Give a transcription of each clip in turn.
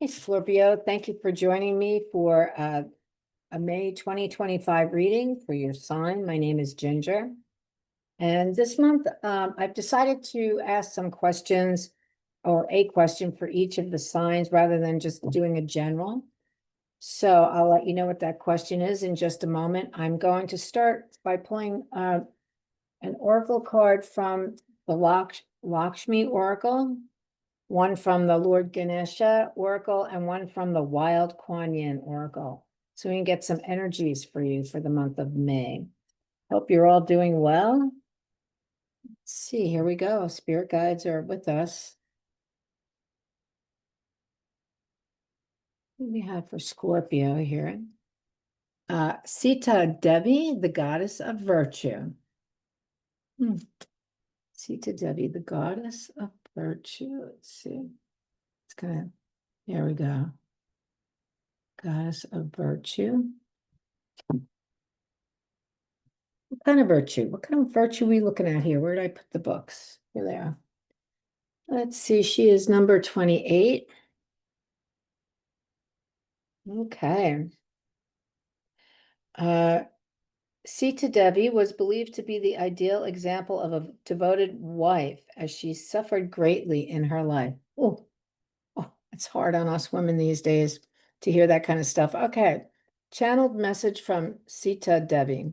Hey, Scorpio, thank you for joining me for a May 2025 reading for your sign. My name is Ginger. And this month, I've decided to ask some questions or a question for each of the signs rather than just doing a general. So I'll let you know what that question is in just a moment. I'm going to start by pulling an oracle card from the Lakshmi Oracle, one from the Lord Ganesha Oracle, and one from the Wild Kuan Yin Oracle. So we can get some energies for you for the month of May. Hope you're all doing well. Let's see, here we go. Spirit guides are with us. What do we have for Scorpio here? Sita Devi, the goddess of virtue. Sita Devi, the goddess of virtue. Let's see. It's gonna, there we go. Goddess of virtue. What kind of virtue? What kind of virtue are we looking at here? Where did I put the books? Here they are. Let's see. She is number 28. Okay. Sita Devi was believed to be the ideal example of a devoted wife as she suffered greatly in her life. Oh, it's hard on us women these days to hear that kind of stuff. Okay. Channeled message from Sita Devi.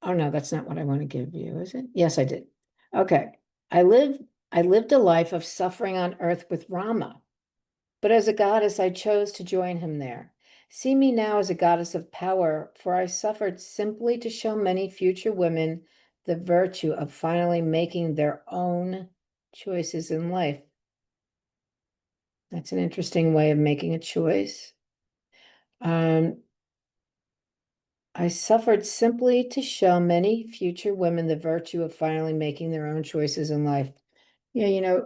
Oh no, that's not what I want to give you, is it? Yes, I did. Okay. I lived a life of suffering on earth with Rama, but as a goddess, I chose to join him there. See me now as a goddess of power, for I suffered simply to show many future women the virtue of finally making their own choices in life. That's an interesting way of making a choice. I suffered simply to show many future women the virtue of finally making their own choices in life. Yeah,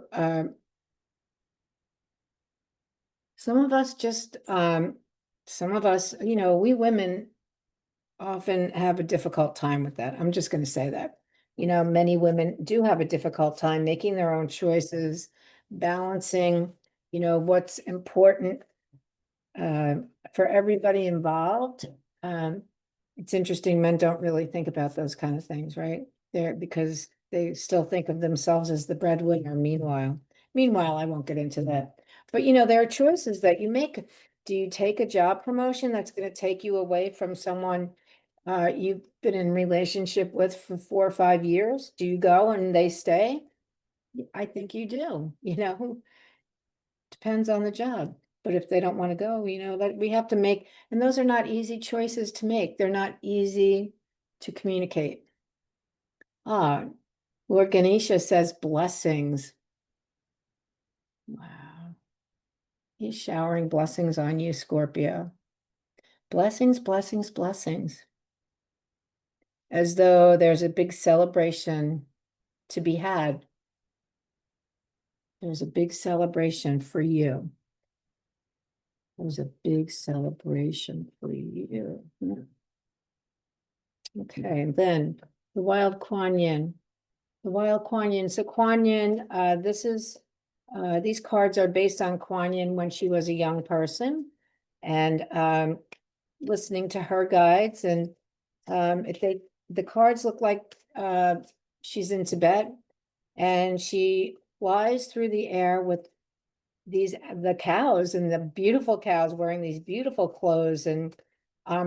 some of us just, some of us, we women often have a difficult time with that. I'm just going to say that. Many women do have a difficult time making their own choices, balancing, what's important uh, for everybody involved. Um, it's interesting, men don't really think about those kind of things, right? Because they still think of themselves as the breadwinner. Meanwhile, I won't get into that. But there are choices that you make. Do you take a job promotion that's going to take you away from someone you've been in relationship with for 4 or 5 years? Do you go and they stay? I think you do, depends on the job. But if they don't want to go, that we have to make, and those are not easy choices to make. They're not easy to communicate. Lord Ganesha says blessings. Wow. He's showering blessings on you, Scorpio. Blessings, blessings, blessings. As though there's a big celebration to be had. There's a big celebration for you. There's a big celebration for you. Okay, and then the Wild Kuan Yin. The Wild Kuan Yin. So Kuan Yin, these cards are based on Kuan Yin when she was a young person, and listening to her guides. And the cards look like she's in Tibet, and she flies through the air with the cows, and the beautiful cows wearing these beautiful clothes, and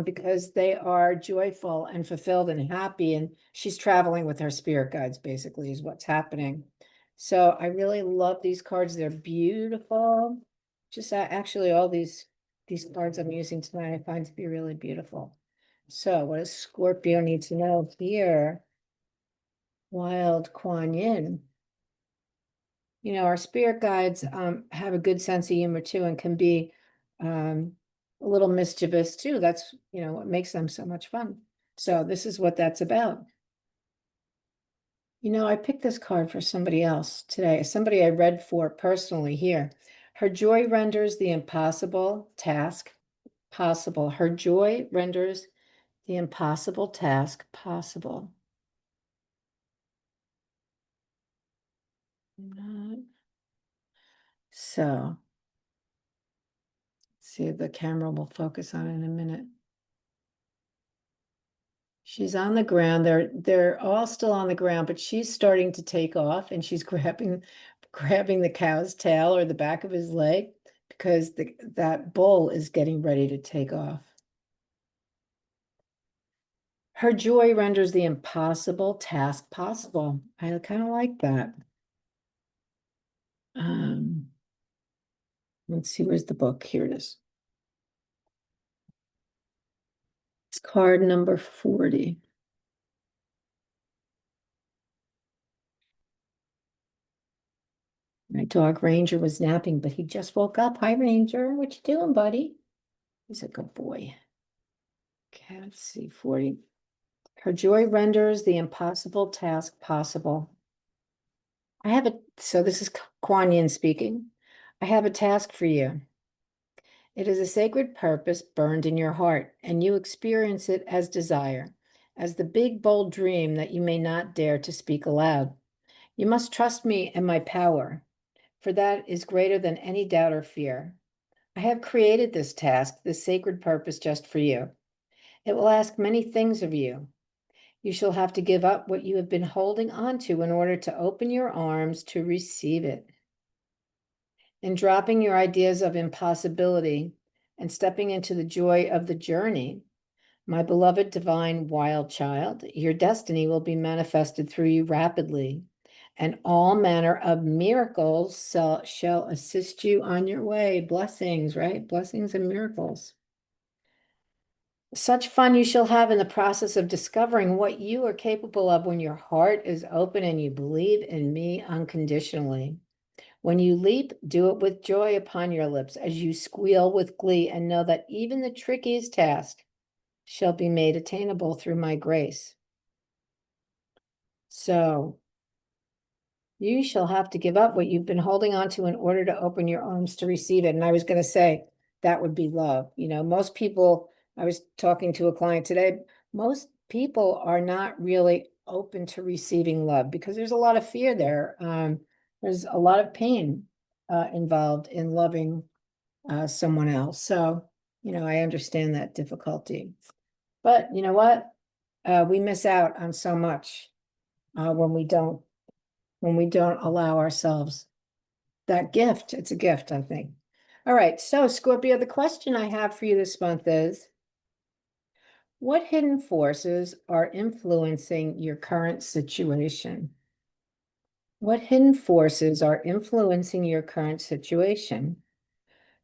because they are joyful and fulfilled and happy, and she's traveling with her spirit guides, basically, is what's happening. So I really love these cards. They're beautiful. Just actually all these cards I'm using tonight I find to be really beautiful. So what does Scorpio need to know here? Wild Kuan Yin. Our spirit guides have a good sense of humor too, and can be a little mischievous too. That's, what makes them so much fun. So this is what that's about. I picked this card for somebody else today, somebody I read for personally here. Her joy renders the impossible task possible. Her joy renders the impossible task possible. So See if the camera will focus on it in a minute. She's on the ground. They're all still on the ground, but she's starting to take off, and she's grabbing the cow's tail or the back of his leg because that bull is getting ready to take off. Her joy renders the impossible task possible. I kind of like that. Let's see, where's the book? Here it is. It's card number 40. My dog Ranger was napping, but he just woke up. Hi, Ranger. What you doing, buddy? He's a good boy. Okay, let's see, 40. Her joy renders the impossible task possible. So this is Kuan Yin speaking. I have a task for you. It is a sacred purpose burned in your heart, and you experience it as desire, as the big, bold dream that you may not dare to speak aloud. You must trust me and my power, for that is greater than any doubt or fear. I have created this task, this sacred purpose, just for you. It will ask many things of you. You shall have to give up what you have been holding on to in order to open your arms to receive it. In dropping your ideas of impossibility and stepping into the joy of the journey, my beloved divine wild child, your destiny will be manifested through you rapidly, and all manner of miracles shall assist you on your way. Blessings, right? Blessings and miracles. Such fun you shall have in the process of discovering what you are capable of when your heart is open and you believe in me unconditionally. When you leap, do it with joy upon your lips as you squeal with glee, and know that even the trickiest task shall be made attainable through my grace. So you shall have to give up what you've been holding on to in order to open your arms to receive it. And I was going to say that would be love. Most people, I was talking to a client today, most people are not really open to receiving love because there's a lot of fear there. There's a lot of pain involved in loving someone else. So, I understand that difficulty. But you know what? We miss out on so much when we don't allow ourselves that gift. It's a gift, I think. All right. So, Scorpio, the question I have for you this month is, what hidden forces are influencing your current situation? What hidden forces are influencing your current situation?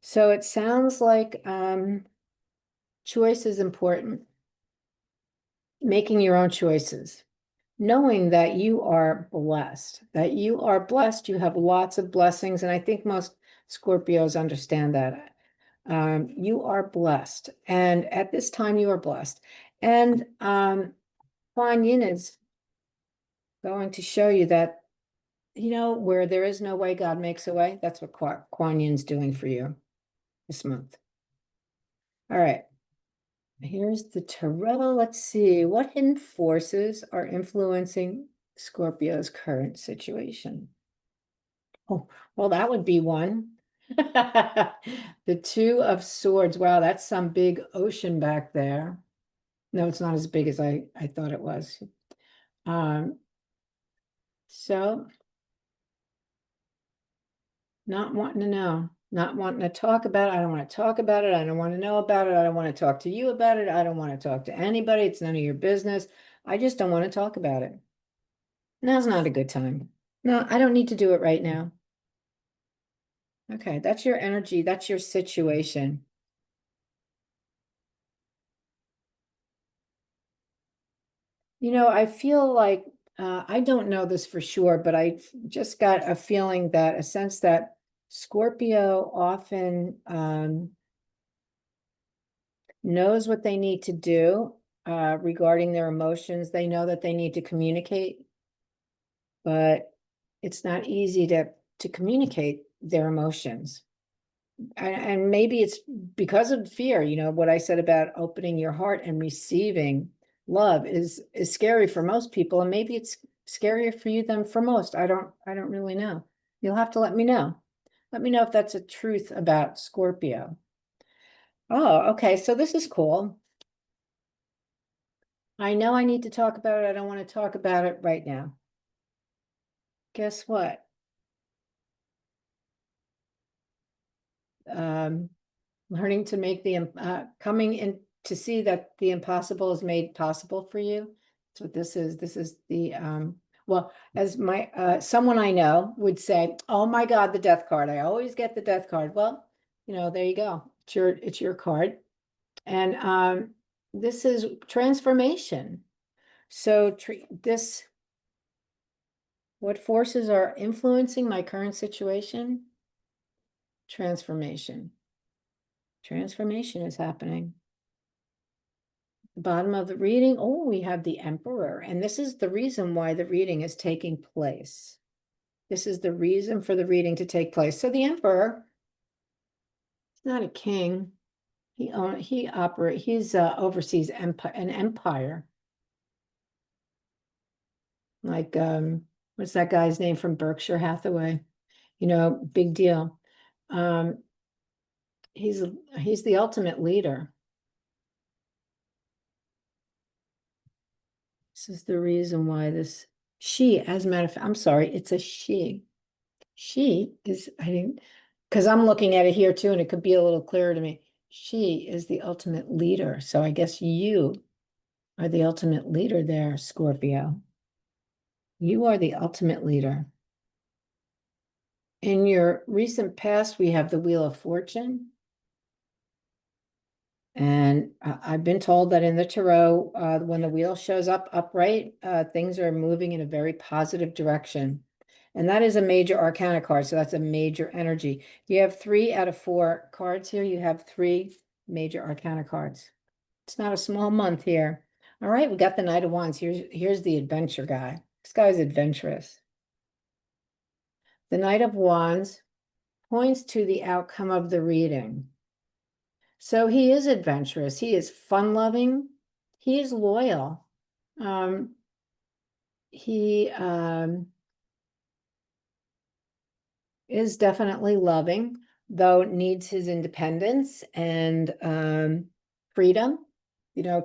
So it sounds like choice is important. Making your own choices. Knowing that you are blessed, you have lots of blessings. And I think most Scorpios understand that. You are blessed. And at this time, you are blessed. And Kuan Yin is going to show you that, where there is no way, God makes a way. That's what Kuan Yin's doing for you this month. All right. Here's the tarot. Let's see. What hidden forces are influencing Scorpio's current situation? Oh, well, that would be one. The Two of Swords. Wow, that's some big ocean back there. No, it's not as big as I thought it was. So not wanting to know, not wanting to talk about it. I don't want to talk about it. I don't want to know about it. I don't want to talk to you about it. I don't want to talk to anybody. It's none of your business. I just don't want to talk about it. Now's not a good time. No, I don't need to do it right now. Okay, that's your energy. That's your situation. I feel like, I don't know this for sure, but I just got a feeling that, a sense that Scorpio often knows what they need to do regarding their emotions. They know that they need to communicate, but it's not easy to communicate their emotions. And maybe it's because of fear. What I said about opening your heart and receiving love is scary for most people, and maybe it's scarier for you than for most. I don't really know. You'll have to let me know. Let me know if that's a truth about Scorpio. Oh, okay. So this is cool. I know I need to talk about it. I don't want to talk about it right now. Guess what? Um, Learning to make coming in to see that the impossible is made possible for you. That's what this is. This is the, well, as my, someone I know would say, oh my God, the death card. I always get the death card. Well, there you go. It's your card. And, this is transformation. So what forces are influencing my current situation? Transformation. Transformation is happening. The bottom of the reading, oh, we have the Emperor, and this is the reason why the reading is taking place. This is the reason for the reading to take place. So the Emperor, he's not a king. He oversees an empire. Like, what's that guy's name from Berkshire Hathaway? Big deal. Um, he's the ultimate leader. This is the reason why as a matter of fact, I'm sorry, it's a she. She is, I didn't, because I'm looking at it here too, and it could be a little clearer to me. She is the ultimate leader. So I guess you are the ultimate leader there, Scorpio. You are the ultimate leader. In your recent past, we have the Wheel of Fortune. And I've been told that in the tarot, when the wheel shows up upright, things are moving in a very positive direction. And that is a major arcana card. So that's a major energy. You have 3 out of 4 cards here. You have 3 major arcana cards. It's not a small month here. All right, we got the Knight of Wands. Here's the adventure guy. This guy's adventurous. The Knight of Wands points to the outcome of the reading. So he is adventurous. He is fun-loving. He is loyal. He is definitely loving, though needs his independence and freedom.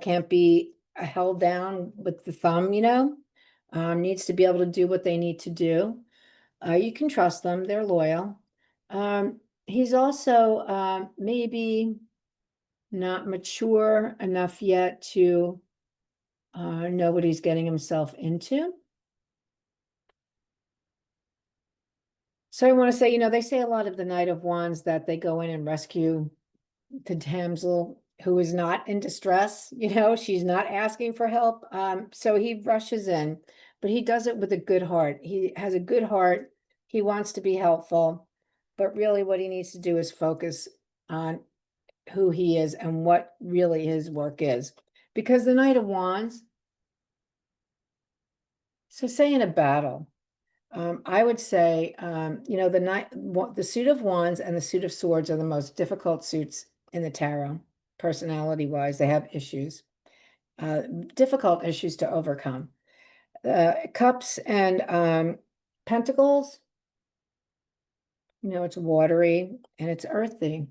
Can't be held down with the thumb, needs to be able to do what they need to do. You can trust them. They're loyal. He's also maybe not mature enough yet to know what he's getting himself into. So I want to say, they say a lot of the Knight of Wands that they go in and rescue the damsel who is not in distress. She's not asking for help. So he rushes in, but he does it with a good heart. He has a good heart. He wants to be helpful, but really what he needs to do is focus on who he is and what really his work is. Because the Knight of Wands, so say in a battle, I would say, the suit of wands and the suit of swords are the most difficult suits in the tarot, personality-wise. They have issues, difficult issues to overcome. Cups and pentacles, it's watery and it's earthy.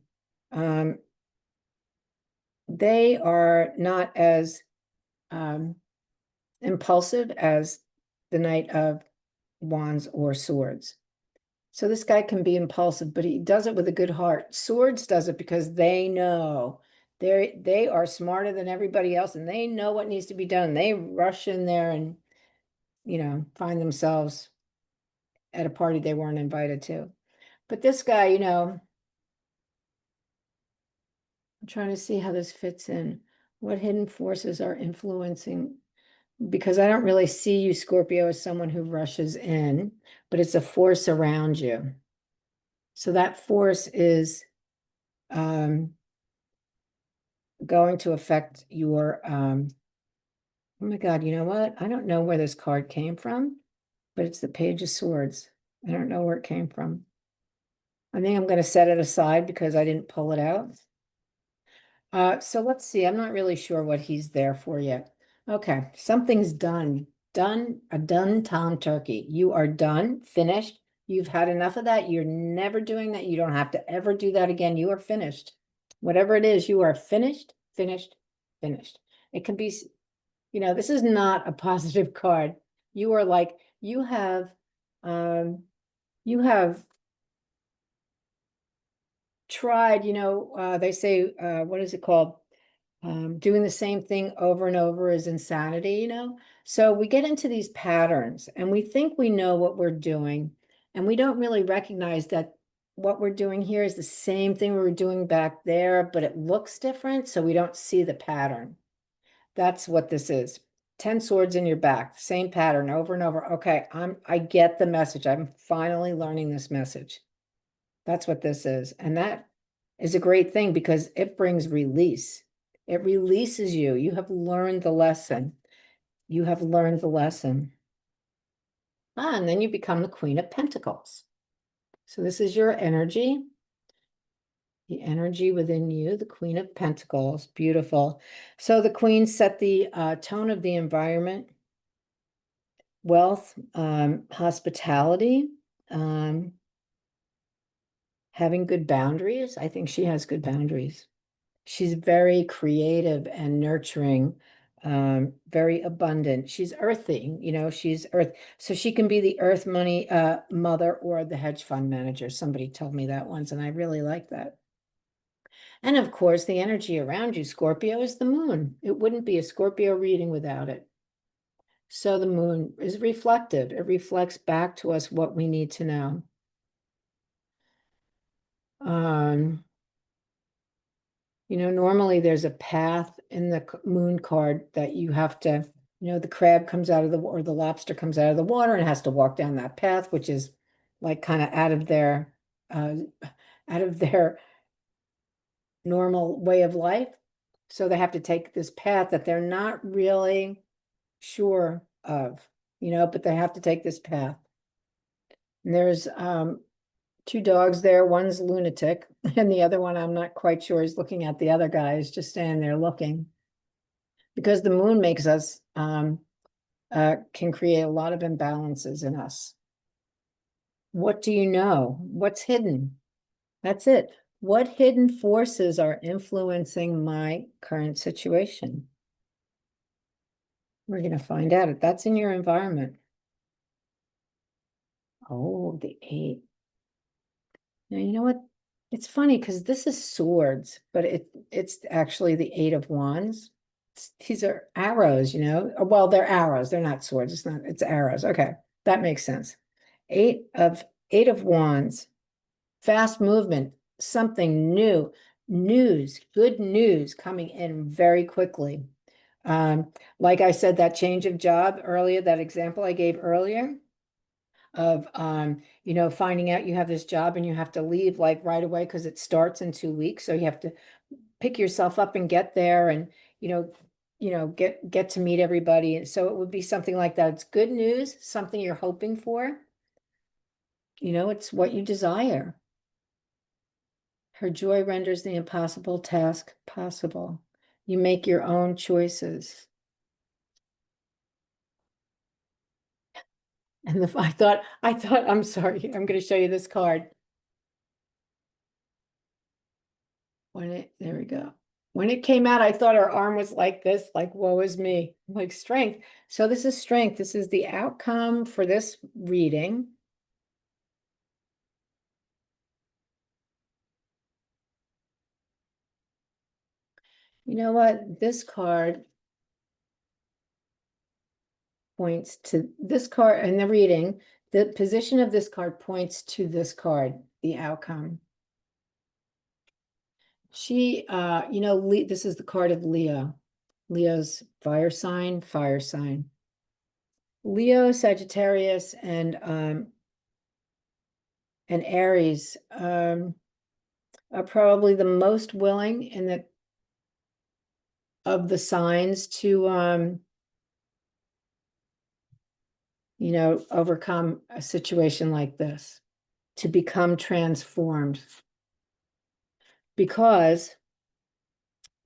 They are not as impulsive as the Knight of Wands or Swords. So this guy can be impulsive, but he does it with a good heart. Swords does it because they know they are smarter than everybody else and they know what needs to be done. They rush in there and, find themselves at a party they weren't invited to. But this guy, I'm trying to see how this fits in. What hidden forces are influencing? Because I don't really see you, Scorpio, as someone who rushes in, but it's a force around you. So that force is going to affect your, oh my God, you know what? I don't know where this card came from, but it's the Page of Swords. I don't know where it came from. I think I'm going to set it aside because I didn't pull it out. So let's see. I'm not really sure what he's there for yet. Okay, something's done. A done Tom turkey. You are done, finished. You've had enough of that. You're never doing that. You don't have to ever do that again. You are finished. Whatever it is, you are finished, finished, finished. It can be, this is not a positive card. You are like, um, you have tried, they say, what is it called? Doing the same thing over and over is insanity. So we get into these patterns and we think we know what we're doing, and we don't really recognize that what we're doing here is the same thing we were doing back there, but it looks different, so we don't see the pattern. That's what this is. 10 swords in your back, same pattern over and over. Okay, I get the message. I'm finally learning this message. That's what this is. And that is a great thing because it brings release. It releases you. You have learned the lesson. You have learned the lesson. And then you become the Queen of Pentacles. So this is your energy, the energy within you, the Queen of Pentacles. Beautiful. So the Queen set the tone of the environment, wealth, hospitality, having good boundaries. I think she has good boundaries. She's very creative and nurturing, very abundant. She's earthy, she's earth. So she can be the earth money mother or the hedge fund manager. Somebody told me that once, and I really like that. And of course, the energy around you, Scorpio, is the moon. It wouldn't be a Scorpio reading without it. So the moon is reflective. It reflects back to us what we need to know. Normally there's a path in the moon card that you have to, the crab comes out of or the lobster comes out of the water and has to walk down that path, which is like kind of uh, out of their normal way of life. So they have to take this path that they're not really sure of, but they have to take this path. And there's two dogs there. One's lunatic, and the other one, I'm not quite sure, is looking at the other guy, is just standing there looking. Because the moon makes us, can create a lot of imbalances in us. What do you know? What's hidden? That's it. What hidden forces are influencing my current situation? We're going to find out if that's in your environment. Oh, the 8. Now, you know what? It's funny because this is swords, but it's actually the 8 of wands. These are arrows, Well, they're arrows. They're not swords. It's arrows. Okay, that makes sense. Eight of wands, fast movement, something new, news, good news coming in very quickly. Like I said, that change of job earlier, that example I gave earlier of finding out you have this job and you have to leave like right away because it starts in 2 weeks. So you have to pick yourself up and get there and get to meet everybody. And so it would be something like that. It's good news, something you're hoping for. It's what you desire. Her joy renders the impossible task possible. You make your own choices. And I'm sorry, I'm going to show you this card. There we go. When it came out, I thought her arm was like this, like, woe is me, like strength. So this is strength. This is the outcome for this reading. You know what? This card points to this card in the reading. The position of this card points to this card, the outcome. She, this is the card of Leo. Leo's fire sign, fire sign. Leo, Sagittarius, and Aries are probably the most willing of the signs to overcome a situation like this, to become transformed, because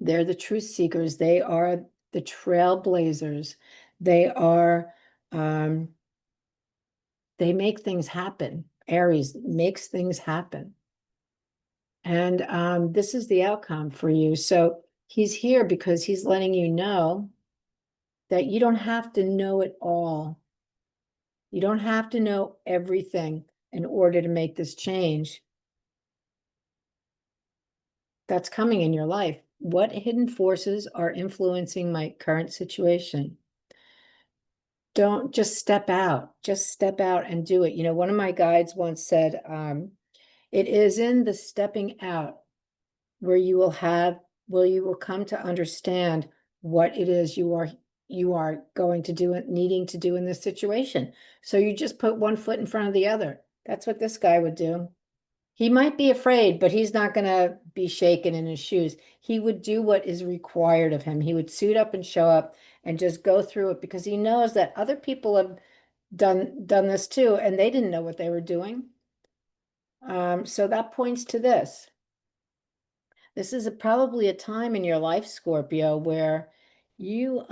they're the truth seekers. They are the trailblazers. They are, they make things happen. Aries makes things happen. And this is the outcome for you. So he's here because he's letting you know that you don't have to know it all. You don't have to know everything in order to make this change that's coming in your life. What hidden forces are influencing my current situation? Don't just step out and do it. You know, one of my guides once said, it is in the stepping out where you will come to understand what it is you are going to do, needing to do in this situation. So you just put one foot in front of the other. That's what this guy would do. He might be afraid, but he's not going to be shaken in his shoes. He would do what is required of him. He would suit up and show up and just go through it because he knows that other people have done this too, and they didn't know what they were doing. So that points to this. This is probably a time in your life, Scorpio, where you,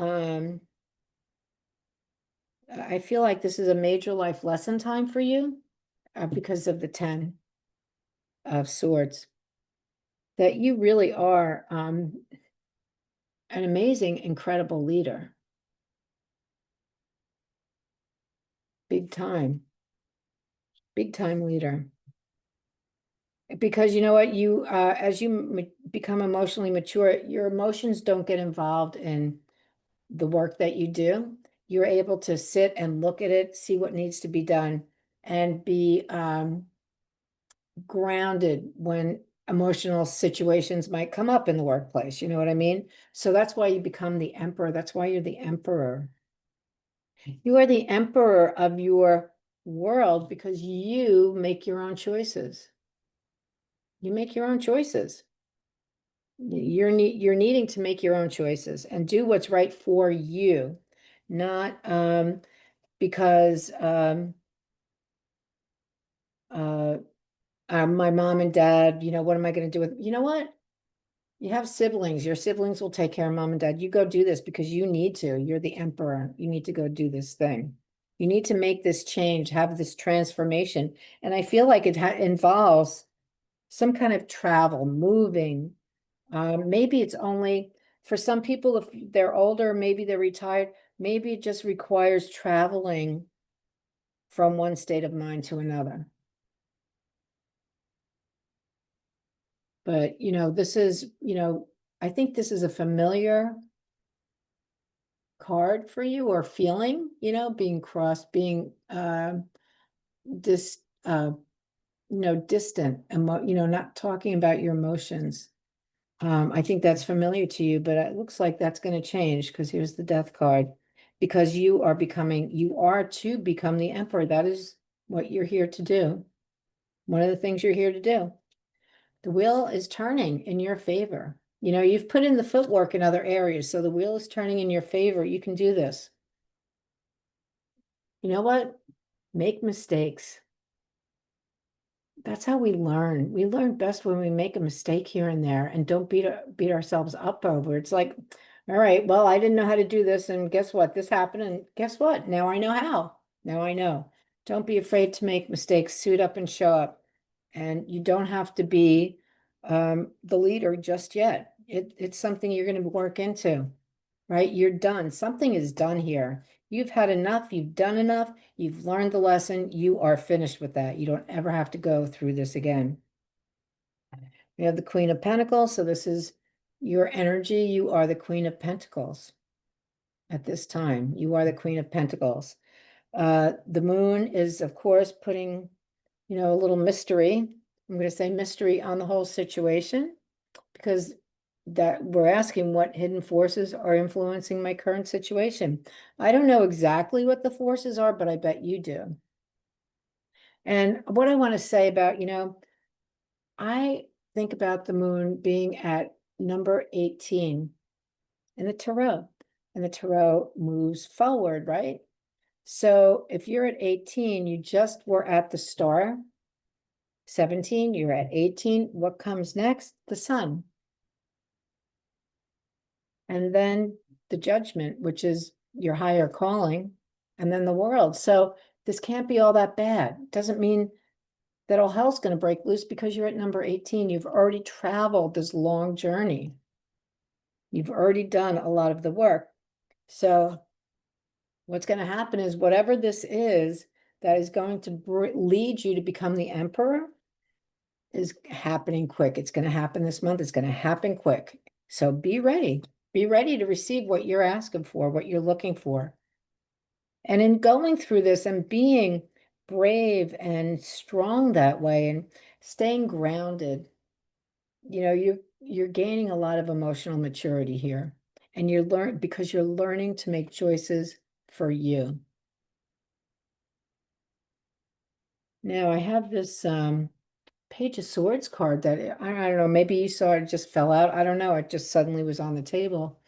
I feel like this is a major life lesson time for you because of the 10 of Swords, that you really are an amazing, incredible leader. Big time leader. Because you know what, you as you become emotionally mature, your emotions don't get involved in the work that you do. You're able to sit and look at it, see what needs to be done, and be grounded when emotional situations might come up in the workplace. You know what I mean? So that's why you become the emperor. That's why you're the emperor. You are the emperor of your world because you make your own choices. You make your own choices. You're needing to make your own choices and do what's right for you, not because my mom and dad, you know, what am I going to do with, you know what? You have siblings. Your siblings will take care of mom and dad. You go do this because you need to. You're the emperor. You need to go do this thing. You need to make this change, have this transformation. And I feel like it involves some kind of travel, moving. Maybe it's only for some people, if they're older, maybe they're retired, maybe it just requires traveling from one state of mind to another. But, you know, this is, you know, I think this is a familiar card for you or feeling, you know, being crossed, being dis you know, distant, you know, not talking about your emotions. I think that's familiar to you, but it looks like that's going to change because here's the Death card. Because you are to become the emperor. That is what you're here to do. One of the things you're here to do. The wheel is turning in your favor. You know, you've put in the footwork in other areas, so the wheel is turning in your favor. You can do this. You know what? Make mistakes. That's how we learn. We learn best when we make a mistake here and there and don't beat ourselves up over. It's like, all right, well, I didn't know how to do this, and guess what? This happened, and guess what? Now I know how. Now I know. Don't be afraid to make mistakes. Suit up and show up. And you don't have to be the leader just yet. It's something you're going to work into, right? You're done. Something is done here. You've had enough. You've done enough. You've learned the lesson. You are finished with that. You don't ever have to go through this again. We have the Queen of Pentacles. So this is your energy. You are the Queen of Pentacles at this time. You are the Queen of Pentacles. The moon is, of course, putting, you know, a little mystery. I'm going to say mystery on the whole situation because that we're asking what hidden forces are influencing my current situation. I don't know exactly what the forces are, but I bet you do. And what I want to say about, you know, I think about the moon being at number 18 in the tarot, and the tarot moves forward, right? So if you're at 18, you just were at the star. 17, you're at 18. What comes next? The sun. And then the judgment, which is your higher calling, and then the world. So this can't be all that bad. Doesn't mean that all hell's going to break loose because you're at number 18. You've already traveled this long journey. You've already done a lot of the work. So what's going to happen is whatever this is that is going to lead you to become the emperor is happening quick. It's going to happen this month. It's going to happen quick. So be ready. Be ready to receive what you're asking for, what you're looking for. And in going through this and being brave and strong that way and staying grounded, you're gaining a lot of emotional maturity here. And because you're learning to make choices for you. Now I have this Page of Swords card that I don't know, maybe you saw it just fell out. I don't know. It just suddenly was on the table.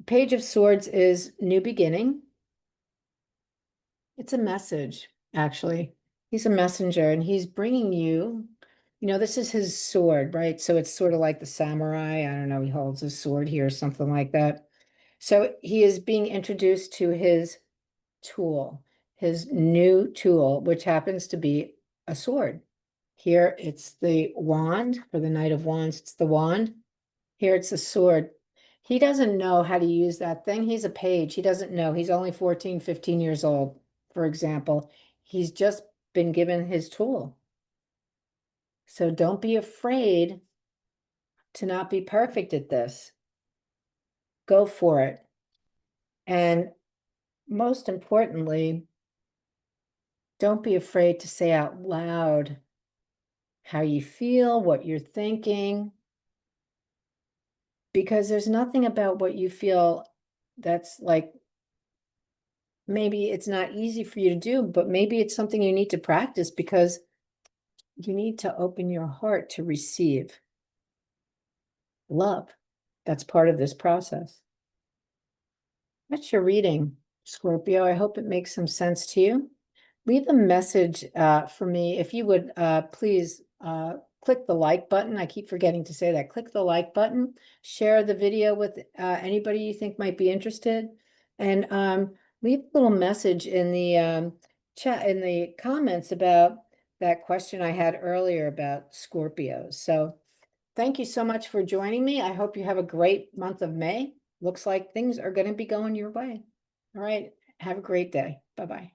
Page of Swords is new beginning. It's a message, actually. He's a messenger and he's bringing you, this is his sword, right? So it's sort of like the samurai. I don't know. He holds his sword here or something like that. So he is being introduced to his tool, his new tool, which happens to be a sword. Here it's the wand for the Knight of Wands. It's the wand. Here it's a sword. He doesn't know how to use that thing. He's a page. He doesn't know. He's only 14, 15 years old, for example. He's just been given his tool. So don't be afraid to not be perfect at this. Go for it. And most importantly, don't be afraid to say out loud how you feel, what you're thinking, because there's nothing about what you feel that's like, maybe it's not easy for you to do, but maybe it's something you need to practice because you need to open your heart to receive love. That's part of this process. That's your reading, Scorpio. I hope it makes some sense to you. Leave a message for me. If you would please click the like button. I keep forgetting to say that. Click the like button. Share the video with anybody you think might be interested. And leave a little message in the chat, in the comments about that question I had earlier about Scorpios. So thank you so much for joining me. I hope you have a great month of May. Looks like things are going to be going your way. All right. Have a great day. Bye-bye.